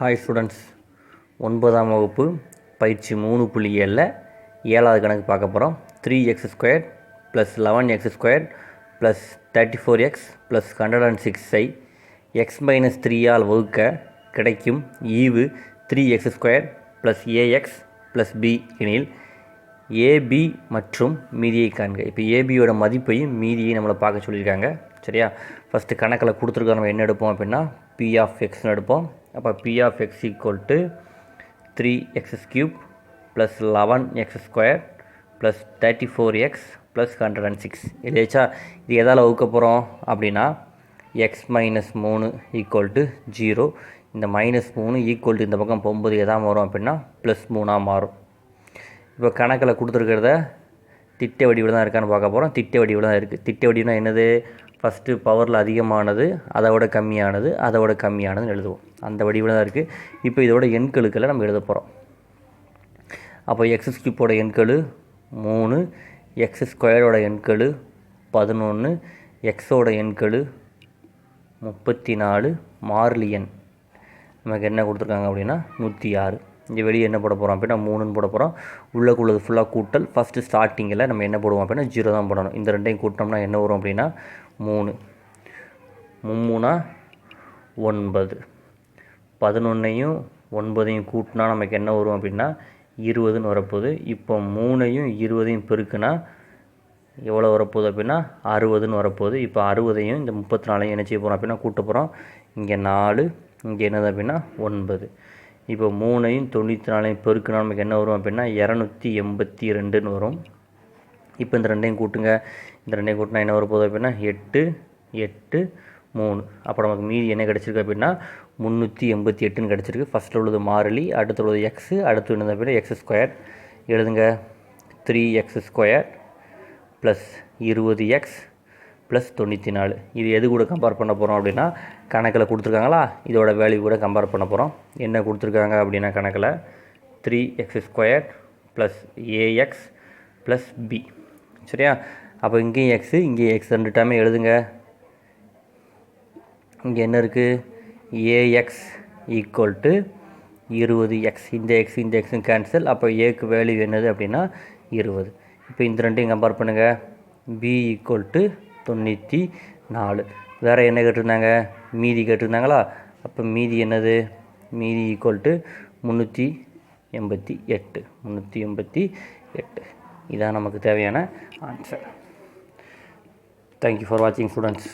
Hi students, 9ஆம் வகுப்பு பயிற்சி 3.7 ஏழாவது கணக்கு பார்க்க போகிறோம். 3x² + 11x² + 34x + 106ஐ x - 3ஆல் வகுக்க கிடைக்கும் ஈவு 3x² + ax + b எனில் ab மற்றும் மீதியை காண்க. இப்போ ஏபியோட மதிப்பையும் மீதியை நம்மளை பார்க்க சொல்லியிருக்காங்க. சரியா? ஃபஸ்ட்டு கணக்கில் கொடுத்துருக்க நம்ம என்ன எடுப்போம் அப்படின்னா p(x)ன்னு எடுப்போம். அப்போ p(x) = 3x³ + 11x² + 34x + 106. இல்லையாச்சா? இது எதால் வகுக்க போகிறோம் அப்படின்னா x - 3 = 0. இந்த -3 இந்த பக்கம் போகும்போது எதாக மாறும் அப்படின்னா +3ஆக மாறும். இப்போ கணக்கில் கொடுத்துருக்கிறத திட்ட வடிவில் தான் இருக்கான்னு பார்க்க போகிறோம். திட்ட வடிவில் தான் இருக்குது. திட்ட வடிவுனா என்னது? ஃபஸ்ட்டு பவரில் அதிகமானது, அதோட கம்மியானது, அதோட கம்மியானதுன்னு எழுதுவோம். அந்த வடிவில் தான் இருக்குது. இப்போ இதோட எண்களுக்கெல்லாம் நம்ம எழுத போகிறோம். அப்போ x³ எண்கள் 3, x² எண்கள் 11, xோட எண்கள் 34, மாறிலி எண் நமக்கு என்ன கொடுத்துருக்காங்க அப்படின்னா 106. இங்கே வெளியே என்ன போட போகிறோம் அப்படின்னா 3ன்னு போட போகிறோம். உள்ளக்குள்ளது ஃபுல்லாக கூட்டல். ஃபஸ்ட்டு ஸ்டார்டிங்கில் நம்ம என்ன போடுவோம் அப்படின்னா 0 தான் போடணும். இந்த ரெண்டையும் கூட்டினோம்னா என்ன வரும் அப்படின்னா 3 3 9. 11ஐயும் 9ஐயும் கூட்டினா நமக்கு என்ன வரும் அப்படின்னா 20ன்னு வரப்போகுது. இப்போ 3ஐயும் 20ஐயும் பெருக்குனா எவ்வளோ வரப்போகுது அப்படின்னா 60ன்னு வரப்போகுது. இப்போ 60ஐயும் இந்த 34ஐயும் என்ன செய்ய போகிறோம் அப்படின்னா கூட்ட போகிறோம். இங்கே 4, இங்கே என்னது அப்படின்னா 9. இப்போ 3ஐயும் 94ஐயும் பெருக்குனா நமக்கு என்ன வரும் அப்படின்னா 282ன்னு வரும். இப்போ இந்த ரெண்டையும் கூட்டுங்க. இந்த ரெண்டையும் கூட்டினா என்ன வரப்போகுது அப்படின்னா 8, 8, 3. அப்போ நமக்கு மீதி என்ன கிடச்சிருக்கு அப்படின்னா 388ன்னு கிடச்சிருக்கு. ஃபஸ்ட்டில் உள்ளது மாறிலி, அடுத்து உள்ளது எக்ஸு, அடுத்து என்னது அப்படின்னா x². எழுதுங்க. 3x² + 20x + 94. இது எது கூட கம்பேர் பண்ண போகிறோம் அப்படின்னா கணக்கில் கொடுத்துருக்காங்களா, இதோட வேல்யூ கூட கம்பேர் பண்ண போகிறோம். என்ன கொடுத்துருக்காங்க அப்படின்னா கணக்கில் 3x² + ax + b. சரியா? அப்போ இங்கேயும் எக்ஸு, இங்கேயும் எக்ஸ், ரெண்டு டைமே எழுதுங்க. இங்கே என்ன இருக்குது? ax = 20x. இந்த எக்ஸும் கேன்சல். அப்போ ஏக்கு வேல்யூ என்னது அப்படின்னா 20. இப்போ இந்த ரெண்டையும் கம்பேர் பண்ணுங்கள். b = 94. வேறு என்ன கேட்டிருந்தாங்க? மீதி கேட்டிருந்தாங்களா? அப்போ மீதி என்னது? மீதி = 388. 388. இதான் நமக்கு தேவையான ஆன்சர். தேங்க்யூ ஃபார் வாட்சிங் ஸ்டூடெண்ட்ஸ்.